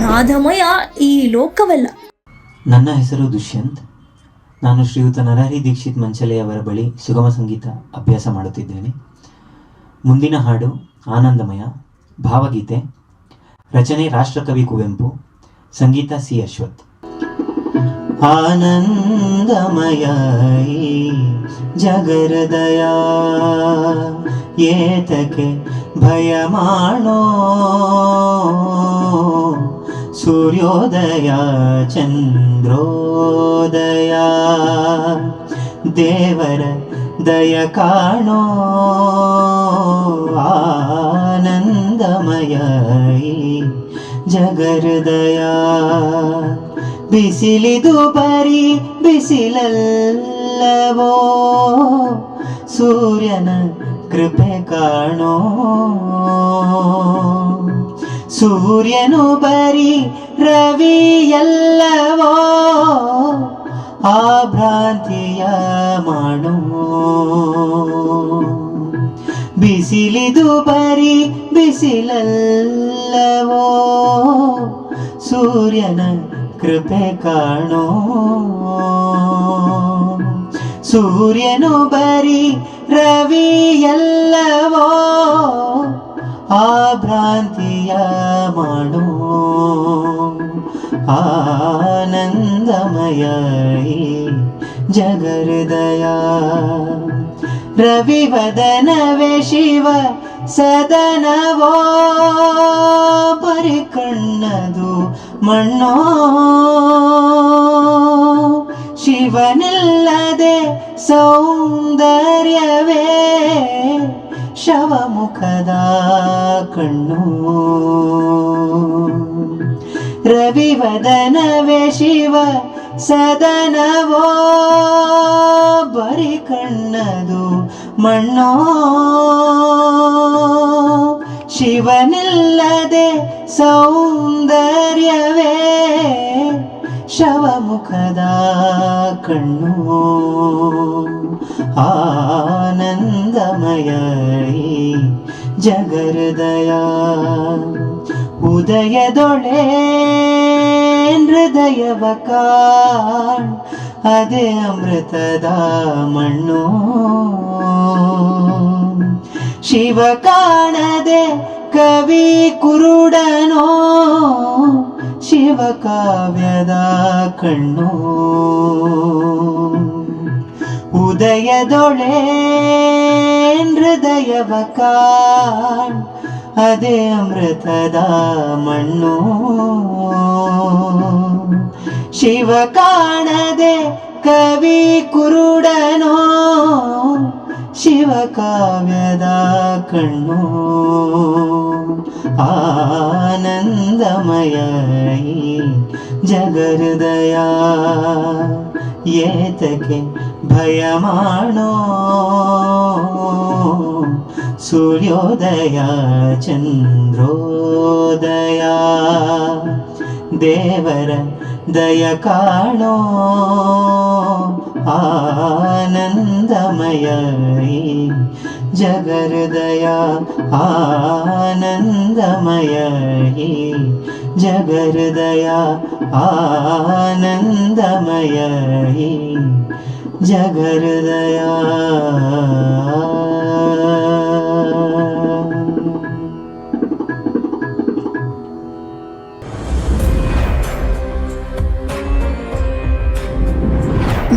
ನಾದಮಯ ಈ ಲೋಕವಲ್ಲ. ನನ್ನ ಹೆಸರು ದುಷ್ಯಂತ್. ನಾನು ಶ್ರೀಯುತ ನರಹರಿ ದೀಕ್ಷಿತ್ ಮಂಚಲೆಯವರ ಬಳಿ ಸುಗಮ ಸಂಗೀತ ಅಭ್ಯಾಸ ಮಾಡುತ್ತಿದ್ದೇನೆ. ಮುಂದಿನ ಹಾಡು ಆನಂದಮಯ, ಭಾವಗೀತೆ, ರಚನೆ ರಾಷ್ಟ್ರಕವಿ ಕುವೆಂಪು, ಸಂಗೀತ ಸಿ ಅಶ್ವಥ್. ಆನಂದಮಯ ಜಗರದಯ ಏತಕ್ಕೆ ಭಯ ಮಾಡೋ, ಸೂರ್ಯೋದಯ ಚಂದ್ರೋದಯ ದೇವರ ದಯ ಕಾಣೋ. ಆನಂದಮಯ ಜಗಹೃದಯ ಬಿಸಿಲಿದು ಬರೀ ಬಿಸಿಲಲ್ಲವೋ, ಸೂರ್ಯನ ಕೃಪೆ ಕಾಣೋ. ಸೂರ್ಯನು ಬರೀ ರವಿಯಲ್ಲವೋ, ಆ ಭ್ರಾಂತಿಯ ಮಾಡೋ. ಬಿಸಿಲಿದು ಬರೀ ಬಿಸಿಲಲ್ಲವೋ, ಸೂರ್ಯನ ಕೃಪೆ ಕಾಣೋ. ಸೂರ್ಯನು ಬರೀ ರವಿಯಲ್ಲವೋ, ಆ ಭ್ರಾಂತಿಯ ಮಾಡೋ. ಆನಂದಮಯ ಜಗಹೃದಯ ರವಿವದನವೇ ಶಿವ ಸದನವೋ, ಪರಿಕಣ್ಣದು ಮಣ್ಣೋ. ಶಿವನಿಲ್ಲದೆ ಸೌಂದರ್ಯವೇ ಶವಮುಖದ ಕಣ್ಣು. ರವಿವದನವೇ ಶಿವ ಸದನವೋ, ಬರಿ ಕಣ್ಣದು ಮಣ್ಣೋ. ಶಿವನಿಲ್ಲದೆ ಸೌಂದರ್ಯವೇ ಶವಮುಖದ ಕಣ್ಣು. ಆನಂದಮಯ ಜಗಹೃದಯ ಉದಯದೊಳೆ ಹೃದಯವ ಕಾಣ್, ಅದೇ ಅಮೃತದ ಮಣ್ಣು. ಶಿವ ಕಾಣದೆ ಕವಿ ಕುರುಡನೋ, ಶಿವ ಕಾವ್ಯದ ಕಣ್ಣು. ಉದಯದೊಳೆ ಹೃದಯವ ಕಾಣ್, ಅದೇ ಅಮೃತದ ಮಣ್ಣು. ಶಿವ ಕಾಣದೆ ಕವಿ ಕುರುಡನೋ, ಶಿವ ಕಾವ್ಯದ ಕಣ್ಣು. ಆನಂದಮಯ ಜಗಹೃದಯ ಏತಕ್ಕೆ ಭಯ ಮಾಡೋ, ಸೂರ್ಯೋದಯ ಚಂದ್ರೋದಯ ದೇವರ ದಯ ಕಾಣೋ. ಆನಂದಮಯ ಜಗಹೃದಯ ಆನಂದಮಯ ಜಗಹೃದಯ ಆನಂದಮಯ ಜಗಹೃದಯ.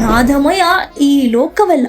ನಾದಮಯ ಈ ಲೋಕವಲ್ಲ.